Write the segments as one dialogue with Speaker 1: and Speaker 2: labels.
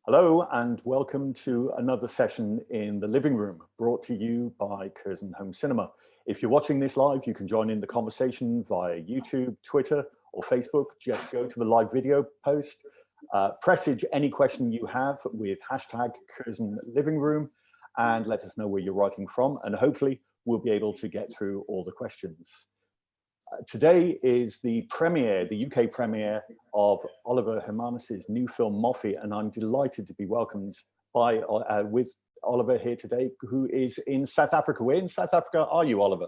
Speaker 1: Hello and welcome to another session in the living room brought to you by Curzon Home Cinema. If you're watching this live, you can join in the conversation via YouTube, Twitter or Facebook. Just go to the live video post, presage any question you have with hashtag Curzon Living Room and let us know where you're writing from, and hopefully we'll be able to get through all the questions. Today is the premiere, the UK premiere of Oliver Hermanus' new film Moffie, and I'm delighted to be welcomed by with Oliver here today, who is in South Africa. Where in South Africa are you, Oliver?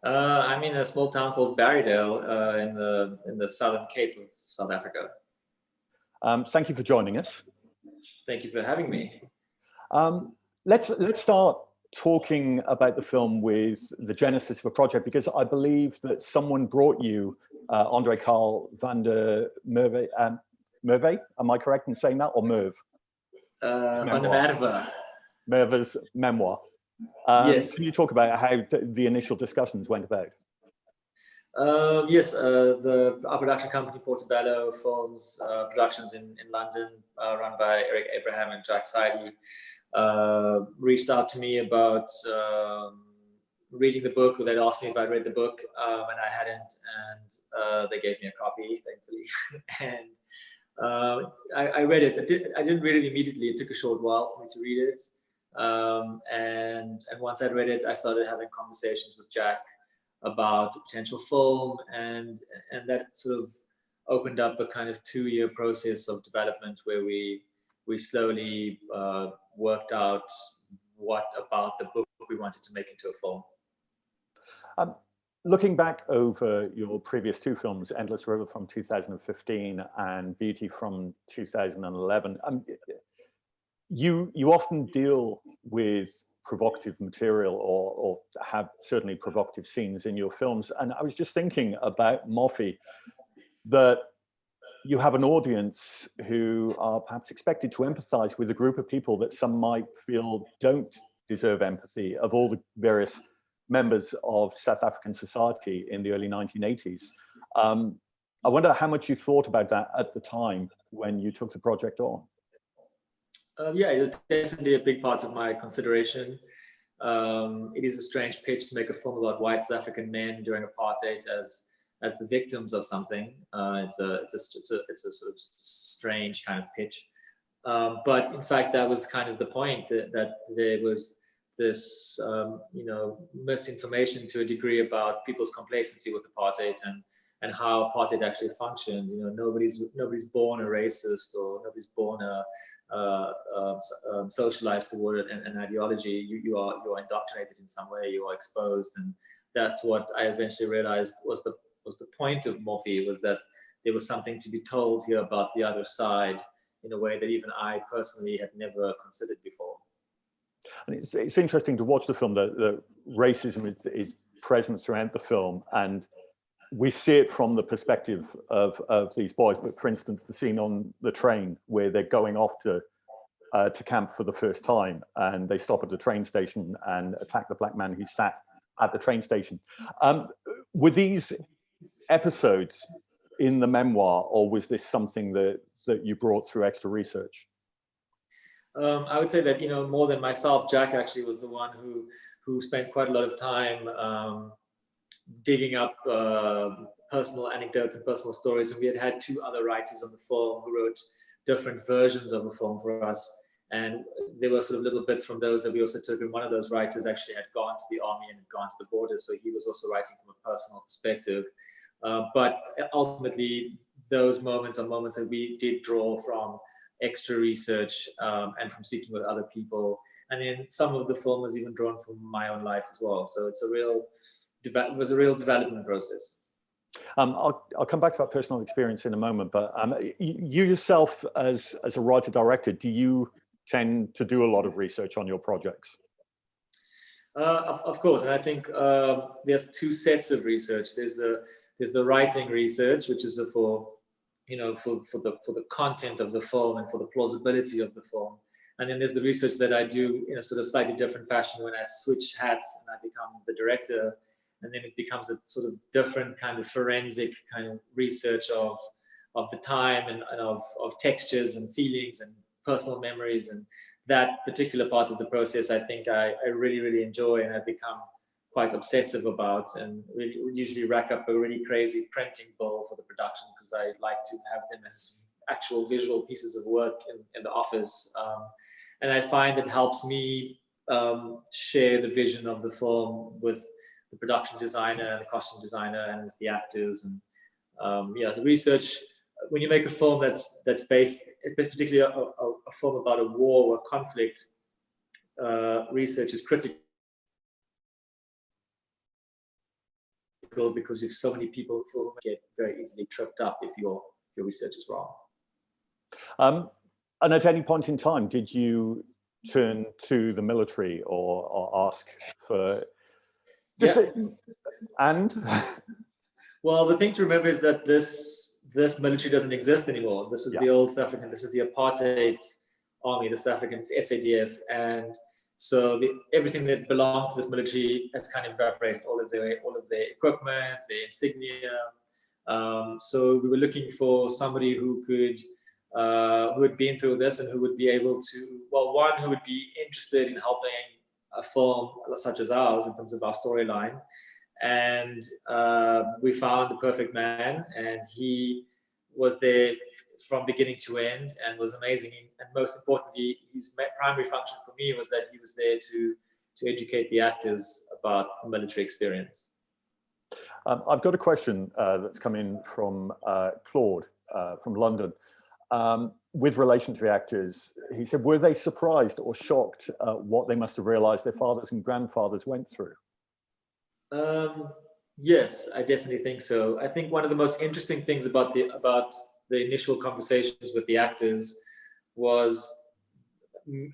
Speaker 2: I'm in a small town called Barrydale in the Southern Cape of South Africa.
Speaker 1: Thank you for joining us.
Speaker 2: Thank you for having me.
Speaker 1: Let's start talking about the film with the genesis of a project, because I believe that someone brought you Andre Carl van der Merwe. Merwe, am I correct in saying that, or Merv?
Speaker 2: Van der Merwe.
Speaker 1: Merve's memoir.
Speaker 2: Yes.
Speaker 1: Can you talk about how the initial discussions went about?
Speaker 2: Yes, our production company, Portobello Films Productions in London, run by Eric Abraham and Jack Sidey, reached out to me about reading the book. They'd asked me if I'd read the book, and I hadn't, and they gave me a copy, thankfully. And I read it. I didn't read it immediately. It took a short while for me to read it. And once I'd read it, I started having conversations with Jack about a potential film, and that sort of opened up a kind of 2-year process of development where we slowly worked out what about the book we wanted to make into a film.
Speaker 1: Looking back over your previous 2 films, Endless River from 2015 and Beauty from 2011, you often deal with provocative material or have certainly provocative scenes in your films. And I was just thinking about Moffie, that you have an audience who are perhaps expected to empathize with a group of people that some might feel don't deserve empathy, of all the various members of South African society in the early 1980s. I wonder how much you thought about that at the time when you took the project on.
Speaker 2: Yeah, it was definitely a big part of my consideration. It is a strange pitch to make a film about white South African men during apartheid as the victims of something. It's a sort of strange kind of pitch. But in fact, that was kind of the point, that there was this misinformation to a degree about people's complacency with apartheid and how apartheid actually functioned. Nobody's born a racist, or nobody's born socialized toward an ideology. You are indoctrinated in some way. You are exposed, and that's what I eventually realized was the point of Moffie, was that there was something to be told here about the other side in a way that even I personally had never considered before.
Speaker 1: And it's interesting to watch the film. The racism is present throughout the film, and we see it from the perspective of these boys. But for instance, the scene on the train where they're going off to camp for the first time, and they stop at the train station and attack the black man who sat at the train station. Were these episodes in the memoir, or was this something that you brought through extra research?
Speaker 2: I would say that, more than myself, Jack actually was the one who spent quite a lot of time digging up personal anecdotes and personal stories. And we had 2 other writers on the film who wrote different versions of the film for us. And there were sort of little bits from those that we also took. And one of those writers actually had gone to the army and had gone to the border. So he was also writing from a personal perspective. But ultimately, those moments are moments that we did draw from extra research and from speaking with other people. And then some of the film was even drawn from my own life as well. So it was a real development process.
Speaker 1: I'll come back to that personal experience in a moment, but you yourself as a writer-director, do you tend to do a lot of research on your projects?
Speaker 2: Of course, and I think there's 2 sets of research. There's the writing research, which is for the content of the film and for the plausibility of the film. And then there's the research that I do in a sort of slightly different fashion when I switch hats and I become the director. And then it becomes a sort of different kind of forensic kind of research of the time and of textures and feelings and personal memories. And that particular part of the process, I think I really, really enjoy, and I've become quite obsessive about, and really usually rack up a really crazy printing bill for the production, because I like to have them as actual visual pieces of work in the office. And I find it helps me share the vision of the film with the production designer and the costume designer and with the actors. And the research, when you make a film that's based, particularly a film about a war or a conflict, research is critical, because you have so many people who get very easily tripped up if your research is wrong.
Speaker 1: And at any point in time, did you turn to the military or ask for just
Speaker 2: Well, the thing to remember is that this military doesn't exist anymore. This was the old South African, this is the apartheid army, the South African SADF, and so everything that belonged to this military has kind of evaporated, all of their equipment, their insignia. So we were looking for somebody who had been through this and who would be able to, one, who would be interested in helping a film such as ours in terms of our storyline. And we found the perfect man, and he was there from beginning to end and was amazing. And most importantly, his primary function for me was that he was there to educate the actors about the military experience.
Speaker 1: I've got a question that's come in from Claude from London. With relation to the actors, he said, were they surprised or shocked at what they must have realized their fathers and grandfathers went through?
Speaker 2: Yes, I definitely think so. I think one of the most interesting things about the initial conversations with the actors was,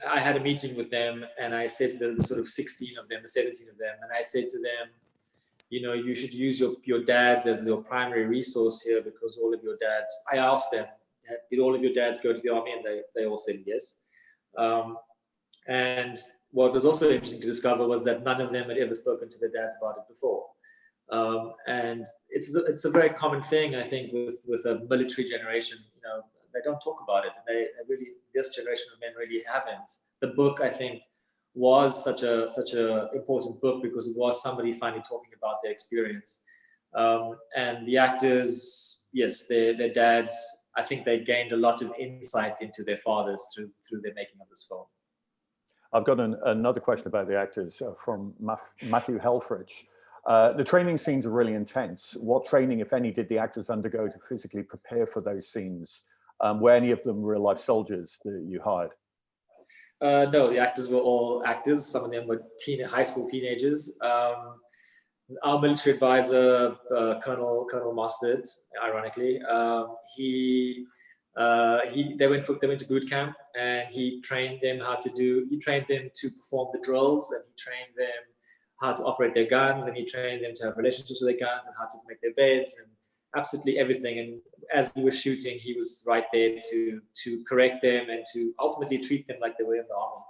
Speaker 2: I had a meeting with them, and I said to the sort of 16 of them, the 17 of them, and I said to them, you should use your dads as your primary resource here, because all of your dads, I asked them, did all of your dads go to the army? And they all said yes. And what was also interesting to discover was that none of them had ever spoken to their dads about it before. And it's a very common thing, I think, with a military generation. They don't talk about it. They really, this generation of men really haven't. The book, I think, was such a important book because it was somebody finally talking about their experience. And the actors, yes, their dads, I think they gained a lot of insight into their fathers through their making of this film.
Speaker 1: I've got another question about the actors from Matthew Helfrich. The training scenes are really intense. What training, if any, did the actors undergo to physically prepare for those scenes? Were any of them real-life soldiers that you hired?
Speaker 2: No, the actors were all actors. Some of them were high school teenagers. Our military advisor, Colonel Mustard, ironically, they went to boot camp, and he trained them to perform the drills, and he trained them how to operate their guns, and he trained them to have relationships with their guns and how to make their beds and absolutely everything. And as we were shooting, he was right there to correct them and to ultimately treat them like they were in the army.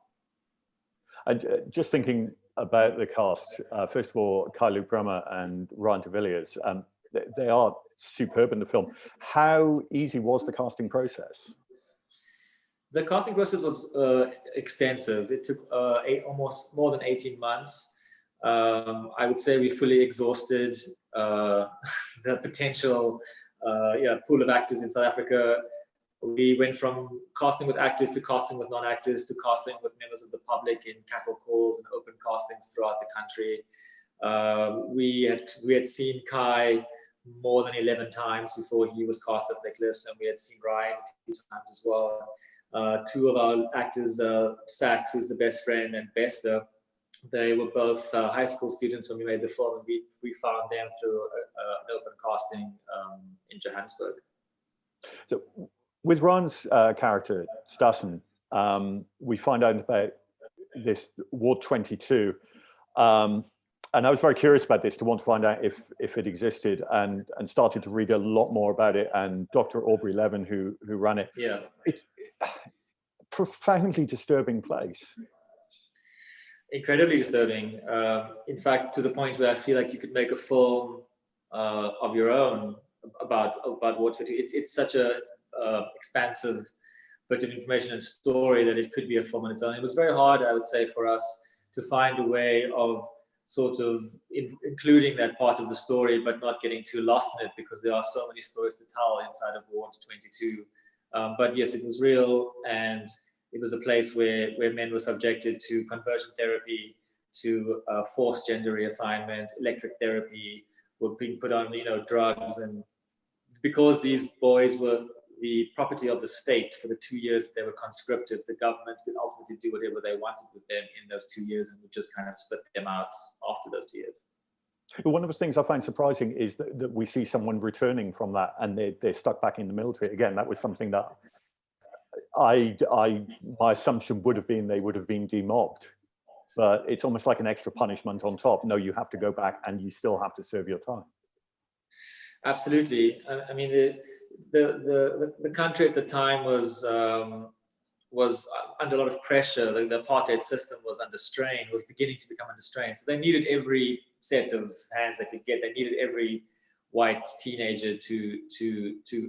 Speaker 1: And just thinking about the cast, first of all, Kailu Brummer and Ryan de Villiers, they are superb in the film. How easy was the casting process?
Speaker 2: The casting process was extensive. It took almost more than 18 months. I would say we fully exhausted the potential pool of actors in South Africa. We went from casting with actors to casting with non-actors to casting with members of the public in cattle calls and open castings throughout the country. We had seen Kai more than 11 times before he was cast as Nicholas, and we had seen Ryan a few times as well. Two of our actors, Sax, who's the best friend, and Bester, they were both high school students when we made the film, and we found them through an open casting in Johannesburg.
Speaker 1: So, with Ryan's character, Stassen, we find out about this Ward 22, and I was very curious about this to want to find out if it existed, and started to read a lot more about it. And Dr. Aubrey Levin, who ran it, it's a profoundly disturbing place.
Speaker 2: Incredibly disturbing. In fact, to the point where I feel like you could make a film of your own about water. It's such a expansive bit of information and story that it could be a film on its own. It was very hard, I would say, for us to find a way of sort of including that part of the story, but not getting too lost in it, because there are so many stories to tell inside of Ward 22. But yes, it was real, and it was a place where men were subjected to conversion therapy, to forced gender reassignment, electric therapy, were being put on, drugs. And because these boys were the property of the state for the 2 years they were conscripted, the government could ultimately do whatever they wanted with them in those 2 years, and would just kind of split them out after those 2 years.
Speaker 1: One of the things I find surprising is that we see someone returning from that and they're stuck back in the military. Again, that was something that my assumption would have been they would have been demobbed, but it's almost like an extra punishment on top. No, you have to go back and you still have to serve your time.
Speaker 2: Absolutely. I mean, the country at the time was under a lot of pressure. The apartheid system was under strain, was beginning to become under strain. So they needed every set of hands they could get. They needed every white teenager to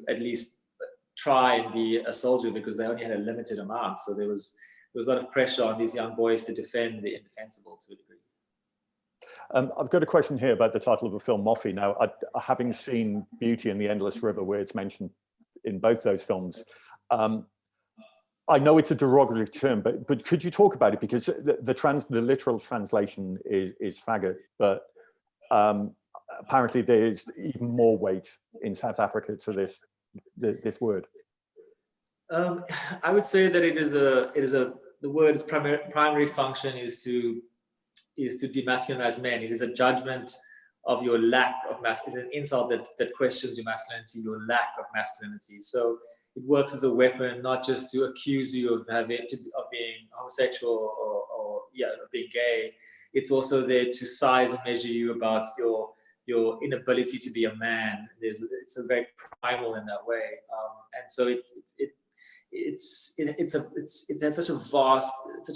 Speaker 2: at least try and be a soldier, because they only had a limited amount. So there was a lot of pressure on these young boys to defend the indefensible to a degree.
Speaker 1: I've got a question here about the title of the film, Moffie. Now, having seen Beauty and the Endless River, where it's mentioned in both those films, I know it's a derogatory term, but could you talk about it? Because the literal translation is faggot, but apparently there's even more weight in South Africa to this word.
Speaker 2: I would say that the word's primary function is to demasculinize men. It is a judgment of your lack of masculinity. It's an insult that questions your masculinity, your lack of masculinity. So it works as a weapon, not just to accuse you of being homosexual or being gay. It's also there to size and measure you about your inability to be a man. It's a very primal in that way, and so it has such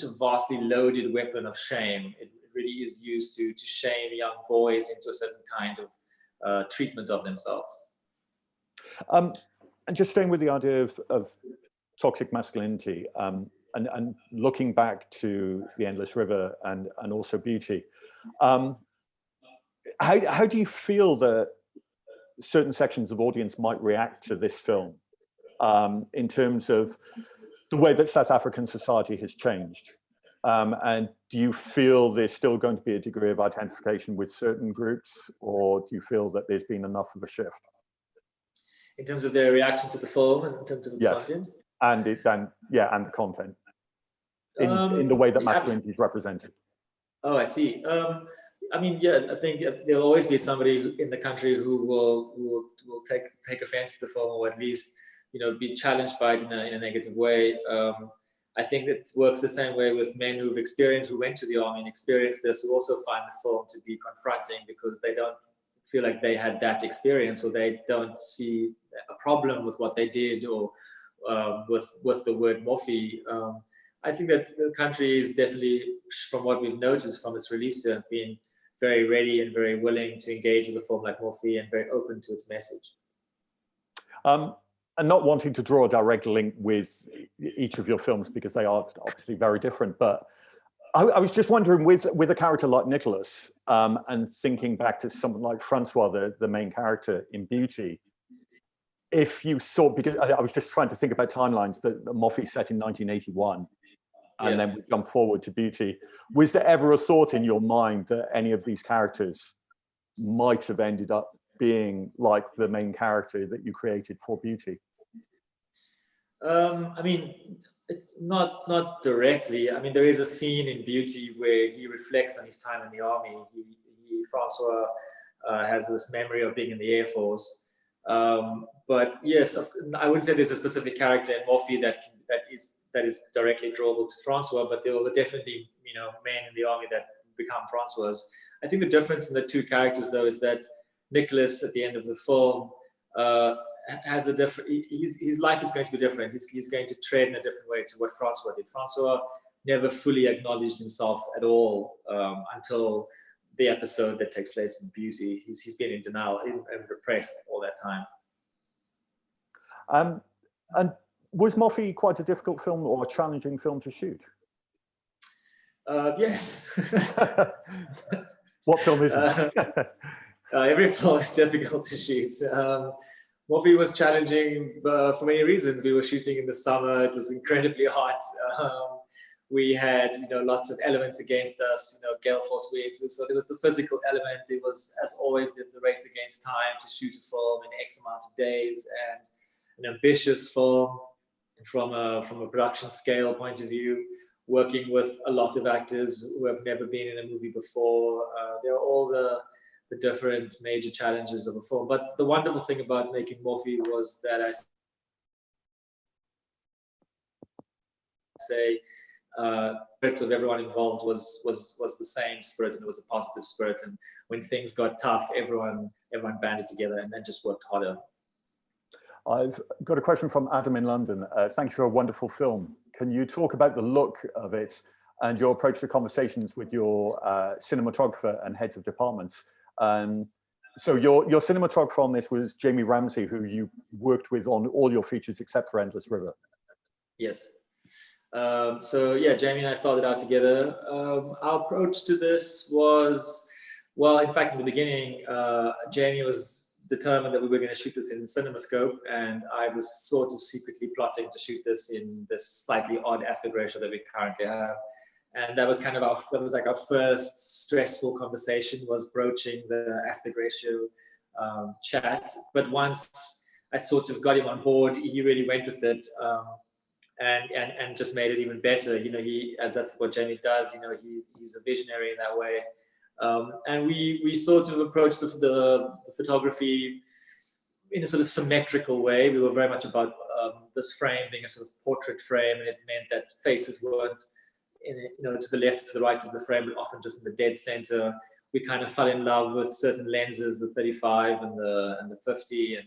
Speaker 2: a vastly loaded weapon of shame. It really is used to shame young boys into a certain kind of treatment of themselves.
Speaker 1: And just staying with the idea of toxic masculinity, and looking back to The Endless River and also Beauty, how do you feel that certain sections of audience might react to this film, in terms of the way that South African society has changed? And do you feel there's still going to be a degree of identification with certain groups, or do you feel that there's been enough of a shift?
Speaker 2: In terms of their reaction to the film and in terms of its content?
Speaker 1: And the content in the way that masculinity is represented.
Speaker 2: Oh, I see. I mean, I think there'll always be somebody in the country who will take offense to the film, or at least be challenged by it in a negative way. I think it works the same way with men who went to the army and experienced this, who also find the film to be confronting because they don't feel like they had that experience, or they don't see a problem with what they did, or with the word Moffie. I think that the country is definitely, from what we've noticed from its release, been very ready and very willing to engage with a film like Moffie, and very open to its message.
Speaker 1: And not wanting to draw a direct link with each of your films, because they are obviously very different, but I was just wondering, with a character like Nicholas, and thinking back to someone like Francois, the main character in Beauty, if you saw, because I was just trying to think about timelines, that Moffie set in 1981, and then we jump forward to Beauty. Was there ever a thought in your mind that any of these characters might have ended up being like the main character that you created for Beauty?
Speaker 2: I mean, it's not directly. I mean, there is a scene in Beauty where he reflects on his time in the army. Francois has this memory of being in the Air Force. But yes, I wouldn't say there's a specific character in Moffie that is directly drawable to Francois, but there were definitely men in the army that become Francois. I think the difference in the two characters, though, is that Nicholas at the end of the film has a different. His life is going to be different. He's going to tread in a different way to what Francois did. Francois never fully acknowledged himself at all until the episode that takes place in Beauty. He's been in denial and repressed all that time.
Speaker 1: And was Moffie quite a difficult film or a challenging film to shoot?
Speaker 2: Yes.
Speaker 1: What film isn't?
Speaker 2: Every film is difficult to shoot. Moffie was challenging for many reasons. We were shooting in the summer. It was incredibly hot. We had, lots of elements against us, gale force winds. So there was the physical element. It was, as always, there's the race against time to shoot a film in X amount of days, and an ambitious film from a production scale point of view, working with a lot of actors who have never been in a movie before. There are all the different major challenges of a film. But the wonderful thing about making Moffie was that I say, spirit of everyone involved was the same spirit, and it was a positive spirit. And when things got tough, everyone banded together and then just worked harder.
Speaker 1: I've got a question from Adam in London. Thank you for a wonderful film. Can you talk about the look of it and your approach to conversations with your cinematographer and heads of departments? So your cinematographer on this was Jamie Ramsey, who you worked with on all your features except for Endless River.
Speaker 2: Yes. So yeah, Jamie and I started out together. Our approach to this was, well, in fact, in the beginning, Jamie was determined that we were going to shoot this in CinemaScope, and I was sort of secretly plotting to shoot this in this slightly odd aspect ratio that we currently have. And that was kind of our first stressful conversation, was broaching the aspect ratio chat. But once I sort of got him on board, he really went with it. And just made it even better. As that's what Jamie does. He's a visionary in that way. And we sort of approached the photography in a sort of symmetrical way. We were very much about this frame being a sort of portrait frame, and it meant that faces weren't to the left, to the right of the frame, but often just in the dead center. We kind of fell in love with certain lenses, the 35 and the 50,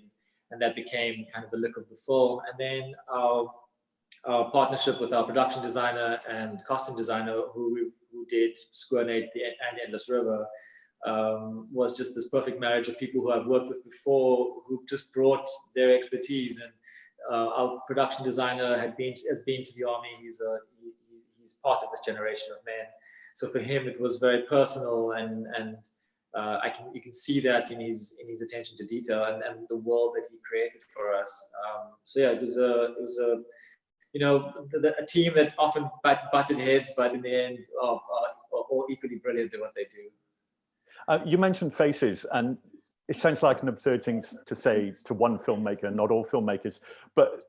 Speaker 2: and that became kind of the look of the film. And then our partnership with our production designer and costume designer, who did Squirnate and Endless River, was just this perfect marriage of people who I've worked with before, who just brought their expertise. And our production designer has been to the army. He's part of this generation of men. So for him, it was very personal, and you can see that in his attention to detail and the world that he created for us. So yeah, it was a team that often butted heads, but in the end, are all equally brilliant at what they do.
Speaker 1: You mentioned faces, and it sounds like an absurd thing to say to one filmmaker, not all filmmakers, but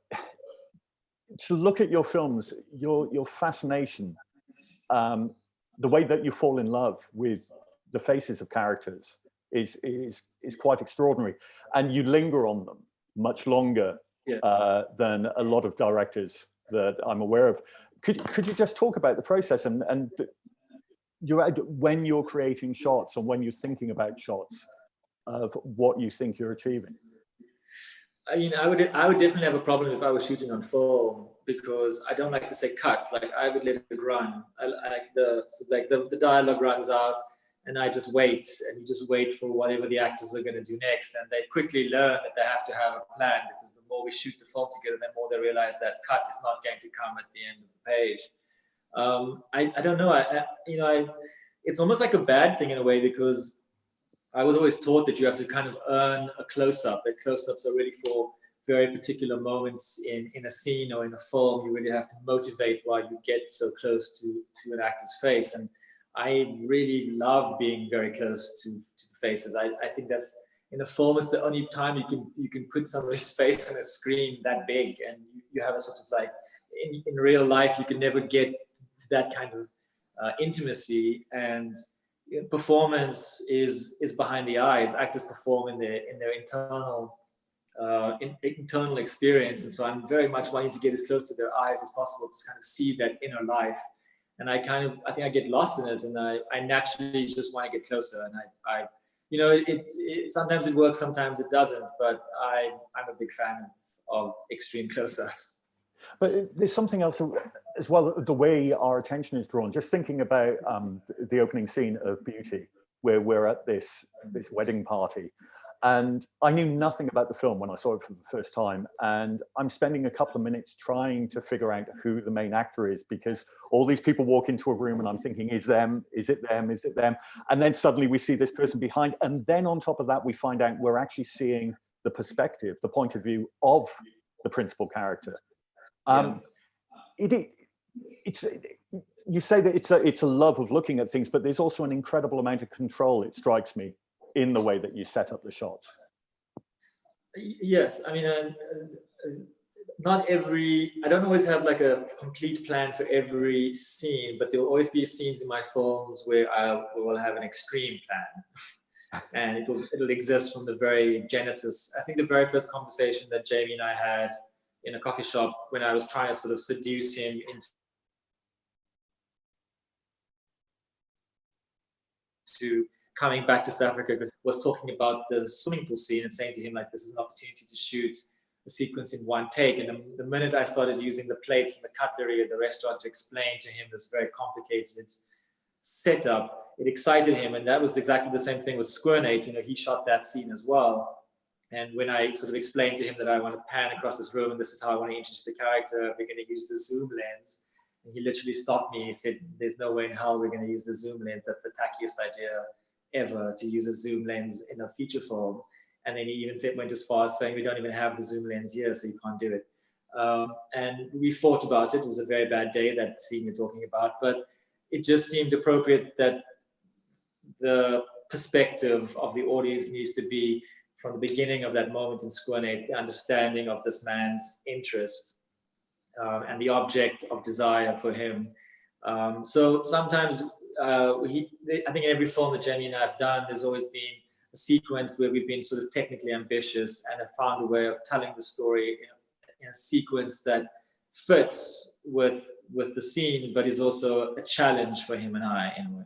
Speaker 1: to look at your films, your fascination, the way that you fall in love with the faces of characters is quite extraordinary, and you linger on them much longer than a lot of directors that I'm aware of. Could you just talk about the process and when you're creating shots and when you're thinking about shots of what you think you're achieving?
Speaker 2: I would definitely have a problem if I was shooting on film, because I don't like to say cut. Like, I would let it run. I like the dialogue runs out, and I just wait, and you just wait for whatever the actors are going to do next, and they quickly learn that they have to have a plan, because the more we shoot the film together, the more they realize that cut is not going to come at the end of the page. I don't know. It's almost like a bad thing in a way, because I was always taught that you have to kind of earn a close-up. That close-ups are really for very particular moments in a scene or in a film. You really have to motivate while you get so close to an actor's face. And I really love being very close to the faces. I think that's, in a film, it's the only time you can put somebody's face on a screen that big, and you have a sort of like, in real life, you can never get to that kind of intimacy. And performance is behind the eyes. Actors perform in their internal experience, and so I'm very much wanting to get as close to their eyes as possible to kind of see that inner life. And I think I get lost in it, and I naturally just want to get closer. And I sometimes it works, sometimes it doesn't, but I'm a big fan of extreme close-ups.
Speaker 1: But there's something else as well, the way our attention is drawn. Just thinking about the opening scene of Beauty, where we're at this wedding party. And I knew nothing about the film when I saw it for the first time. And I'm spending a couple of minutes trying to figure out who the main actor is, because all these people walk into a room and I'm thinking, is it them? Is it them? And then suddenly we see this person behind. And then on top of that, we find out we're actually seeing the perspective, the point of view of the principal character. You say that it's a love of looking at things, but there's also an incredible amount of control, it strikes me, in the way that you set up the shots.
Speaker 2: Yes, I mean, I don't always have like a complete plan for every scene, but there will always be scenes in my films where I will have an extreme plan. And it'll exist from the very genesis. I think the very first conversation that Jamie and I had in a coffee shop when I was trying to sort of seduce him into coming back to South Africa, was talking about the swimming pool scene and saying to him, like, this is an opportunity to shoot the sequence in one take. And the minute I started using the plates and the cutlery at the restaurant to explain to him this very complicated setup, it excited him. And that was exactly the same thing with Squirnate. You know, he shot that scene as well. And when I sort of explained to him that I want to pan across this room and this is how I want to introduce the character, we're going to use the zoom lens. And he literally stopped me. He said, there's no way in hell we're going to use the zoom lens. That's the tackiest idea ever, to use a zoom lens in a feature film. And then he even went as far as saying, we don't even have the zoom lens here, so you can't do it. And we fought about it. It was a very bad day, that scene you're talking about. But it just seemed appropriate that the perspective of the audience needs to be from the beginning of that moment in Squirnate, the understanding of this man's interest and the object of desire for him. So sometimes, I think in every film that Jamie and I have done, there's always been a sequence where we've been sort of technically ambitious and have found a way of telling the story in a sequence that fits with the scene, but is also a challenge for him and I in a way.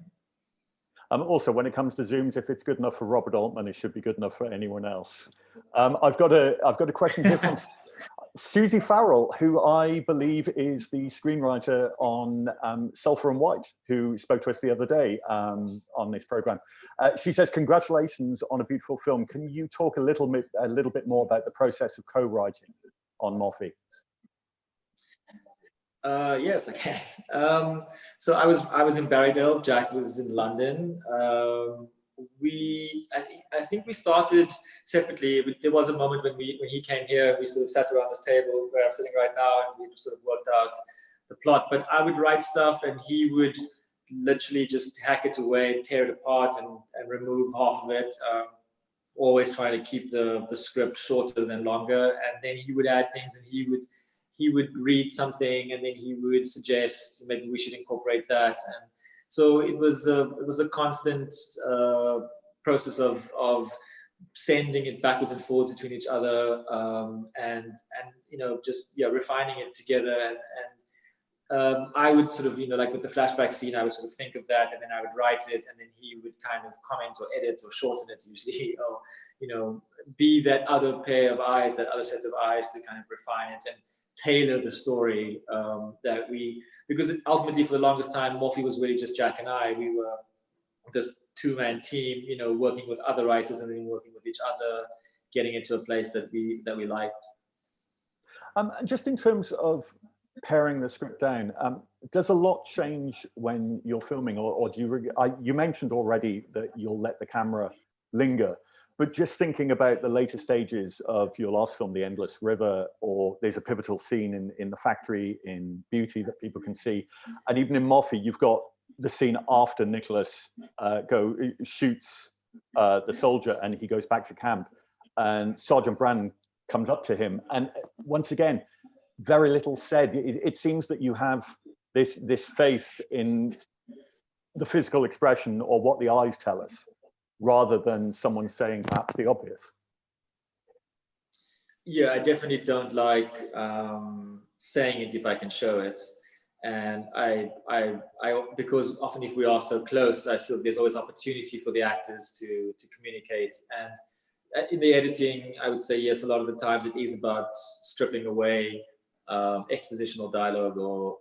Speaker 1: Also, when it comes to zooms, if it's good enough for Robert Altman, it should be good enough for anyone else. I've got a question here from Susie Farrell, who I believe is the screenwriter on Sulphur and White, who spoke to us the other day on this program. She says, congratulations on a beautiful film. Can you talk a little bit more about the process of co-writing on Moffie?
Speaker 2: Yes, I can. So I was in Barrydale. Jack was in London. I think we started separately. There was a moment when he came here, we sort of sat around this table where I'm sitting right now, and we sort of worked out the plot. But I would write stuff, and he would literally just hack it away, tear it apart, and remove half of it. Always trying to keep the script shorter than longer. And then he would add things, and he would read something, and then he would suggest maybe we should incorporate that. And so it was a constant process of sending it backwards and forwards between each other, and you know, just refining it together. And I would sort of, like with the flashback scene, I would sort of think of that, and then I would write it, and then he would kind of comment or edit or shorten it usually, or be that other pair of eyes, that other set of eyes to kind of refine it and tailor the story because ultimately for the longest time Moffie was really just Jack and I. We were this two-man team, working with other writers and then working with each other, getting it to a place that we liked.
Speaker 1: Just in terms of paring the script down, does a lot change when you're filming, or do you mentioned already that you'll let the camera linger? But just thinking about the later stages of your last film, The Endless River, or there's a pivotal scene in the factory in Beauty that people can see. And even in Moffie, you've got the scene after Nicholas shoots the soldier and he goes back to camp. And Sergeant Brand comes up to him. And once again, very little said. It seems that you have this faith in the physical expression or what the eyes tell us, rather than someone saying perhaps the obvious.
Speaker 2: Yeah, I definitely don't like saying it if I can show it. And I because often if we are so close, I feel there's always opportunity for the actors to communicate. And in the editing, I would say yes, a lot of the times it is about stripping away expositional dialogue or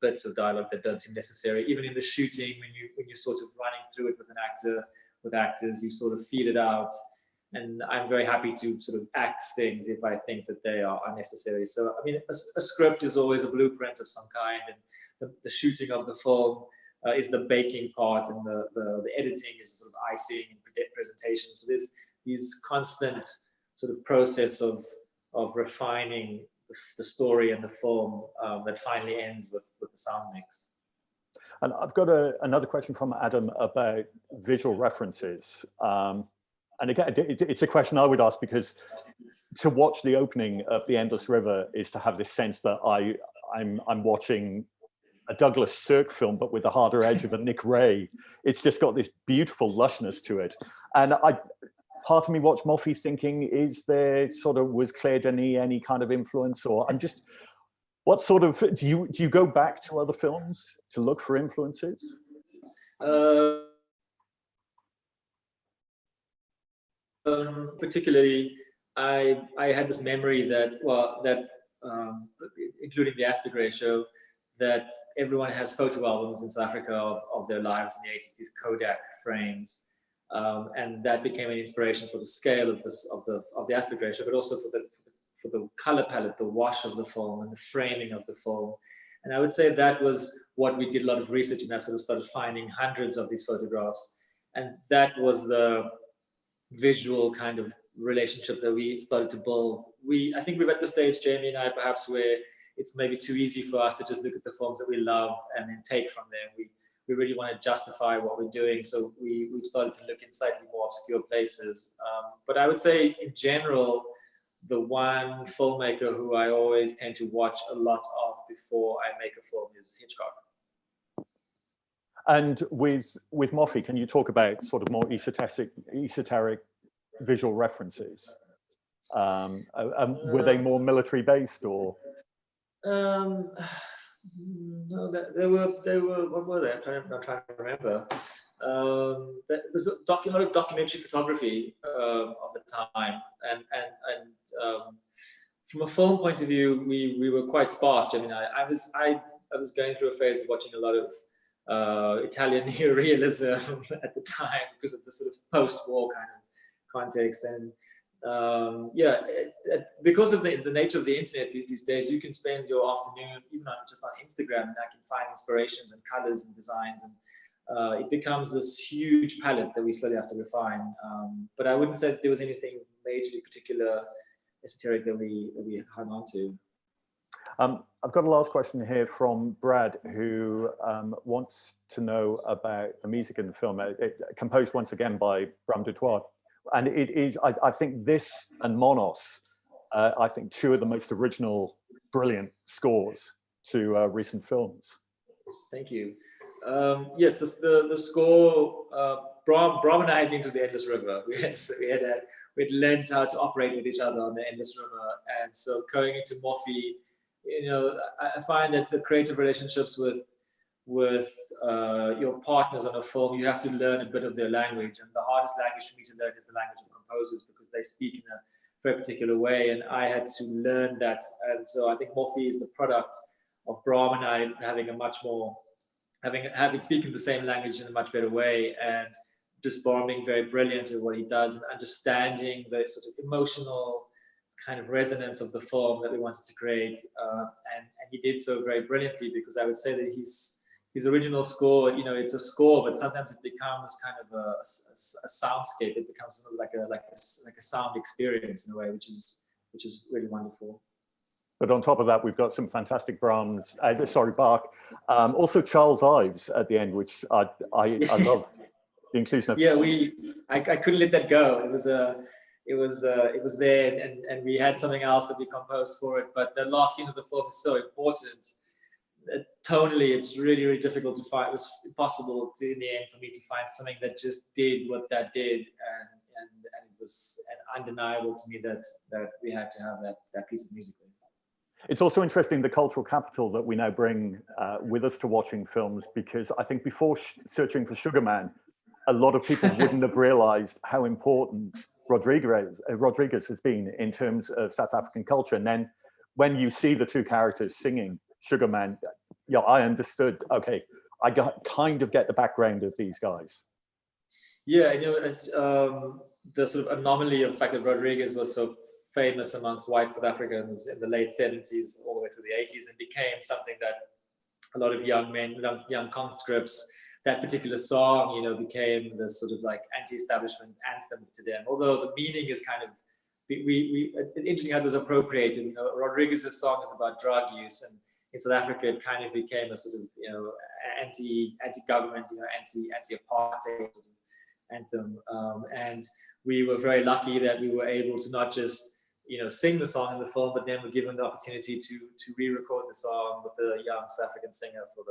Speaker 2: bits of dialogue that don't seem necessary. Even in the shooting, when you're sort of running through it with actors, you sort of feel it out. And I'm very happy to sort of axe things if I think that they are unnecessary. So, I mean, a script is always a blueprint of some kind, and the shooting of the film is the baking part, and the editing is sort of icing and presentation. So there's these constant sort of process of refining the story and the film that finally ends with the sound mix.
Speaker 1: And I've got another question from Adam about visual references. And again, it's a question I would ask, because to watch the opening of The Endless River is to have this sense that I'm watching a Douglas Sirk film, but with the harder edge of a Nick Ray. It's just got this beautiful lushness to it. And part of me watched Moffie thinking, was Claire Denis any kind of influence? Or what sort of, do you go back to other films to look for influences?
Speaker 2: Particularly, I had this memory that, including the aspect ratio, that everyone has photo albums in South Africa of their lives in the 80s, these Kodak frames, and that became an inspiration for the scale of the aspect ratio, but also for the color palette, the wash of the film, and the framing of the film. And I would say that was what we did a lot of research, and I sort of started finding hundreds of these photographs, and that was the visual kind of relationship that we started to build. I think we're at the stage, Jamie and I, perhaps, where it's maybe too easy for us to just look at the films that we love and then take from them. We really want to justify what we're doing, so we've started to look in slightly more obscure places. But I would say, in general, the one filmmaker who I always tend to watch a lot of before I make a film is Hitchcock.
Speaker 1: And with Moffie, can you talk about sort of more esoteric visual references? Were they more military based, or?
Speaker 2: No, they were. What were they? I'm trying to remember. There was a lot of documentary photography of the time, and from a film point of view, we were quite sparse. I mean, I was going through a phase of watching a lot of Italian neorealism at the time, because of the sort of post-war kind of context, and because of the nature of the internet these days, you can spend your afternoon even just on Instagram, and I can find inspirations and colors and designs, and it becomes this huge palette that we slowly have to refine. But I wouldn't say that there was anything majorly particular esoteric that we hung on to.
Speaker 1: I've got a last question here from Brad, who wants to know about the music in the film, composed once again by Bram Dutoit. And it is, I think this and Monos, I think two of the most original, brilliant scores to recent films.
Speaker 2: Thank you. Yes, the score, Bram and I had been to the Endless River. We'd learned how to operate with each other on the Endless River. And so going into Moffie, I find that the creative relationships with your partners on a film, you have to learn a bit of their language, and the hardest language for me to learn is the language of composers, because they speak in a very particular way, and I had to learn that. And so I think Moffie is the product of Bram and I having speaking the same language in a much better way, and just Bram being very brilliant at what he does, and understanding the sort of emotional kind of resonance of the film that we wanted to create, and he did so very brilliantly, because I would say that his original score, it's a score, but sometimes it becomes kind of a soundscape. It becomes sort of like a sound experience in a way, which is really wonderful.
Speaker 1: But on top of that, we've got some fantastic Bach. Also Charles Ives at the end, which I love the inclusion of.
Speaker 2: Yeah, I couldn't let that go. It was there, and we had something else that we composed for it. But the last scene of the film is so important. Tonally, it's really, really difficult to find. It was impossible in the end for me to find something that just did what that did, and it was undeniable to me that we had to have that piece of music.
Speaker 1: It's also interesting, the cultural capital that we now bring with us to watching films, because I think before searching for Sugar Man, a lot of people wouldn't have realized how important Rodriguez has been in terms of South African culture. And then when you see the two characters singing Sugar Man, yeah, I understood. Okay, I kind of get the background of these guys.
Speaker 2: Yeah, it's, the sort of anomaly of the fact that Rodriguez was so famous amongst white South Africans in the late 70s all the way through the 80s, and became something that a lot of young men, young conscripts, that particular song, became the sort of like anti-establishment anthem to them. Although the meaning is kind of, interesting how it was appropriated. Rodriguez's song is about drug use, and in South Africa it kind of became a sort of anti-government, anti-apartheid anthem. And we were very lucky that we were able to not just sing the song in the film, but then we're given the opportunity to re-record the song with a young South African singer for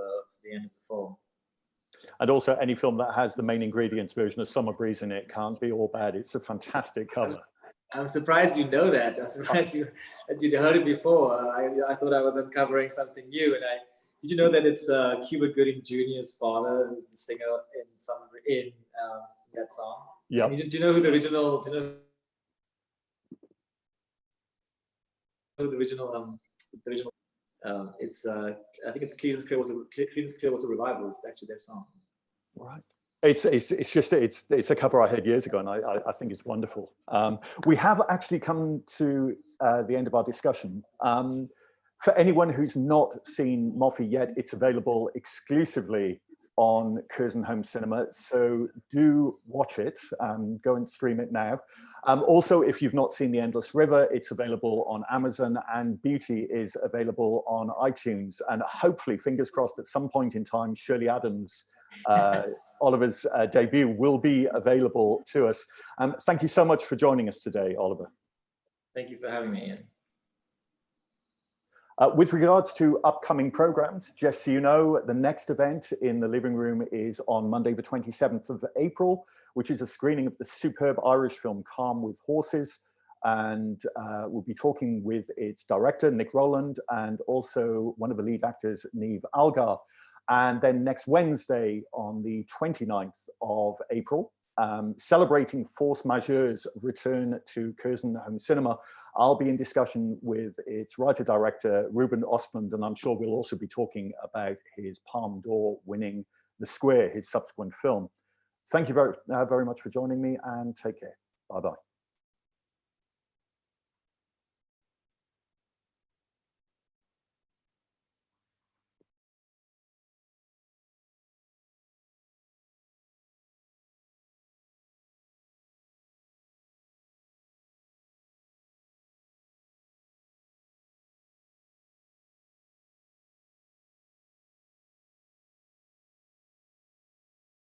Speaker 2: the end of the film.
Speaker 3: And also, any film that has the main ingredients version of Summer Breeze in it can't be all bad. It's a fantastic cover.
Speaker 2: I'm surprised you know that. I'm surprised that you'd heard it before. I thought I was uncovering something new. And did you know that it's Cuba Gooding Jr.'s father who's the singer in that song?
Speaker 3: Yeah.
Speaker 2: Do you know who the original? The original? It's I think it's Creedence Clearwater Revival is actually their song.
Speaker 3: Right. It's a cover I heard years ago, and I think it's wonderful. We have actually come to the end of our discussion. For anyone who's not seen Moffie yet, it's available exclusively on Curzon Home Cinema, so do watch it. Go and stream it now. Also, if you've not seen The Endless River, it's available on Amazon, and Beauty is available on iTunes. And hopefully, fingers crossed, at some point in time, Shirley Adams, Oliver's debut, will be available to us. Thank you so much for joining us today, Oliver.
Speaker 2: Thank you for having me, Ian.
Speaker 3: With regards to upcoming programs, just so you know, the next event in the living room is on Monday, the 27th of April, which is a screening of the superb Irish film Calm with Horses. And we'll be talking with its director, Nick Rowland, and also one of the lead actors, Niamh Algar. And then next Wednesday, on the 29th of April, celebrating Force Majeure's return to Curzon Home Cinema, I'll be in discussion with its writer-director, Ruben Ostlund, and I'm sure we'll also be talking about his Palme d'Or winning The Square, his subsequent film. Thank you very much for joining me, and take care. Bye-bye.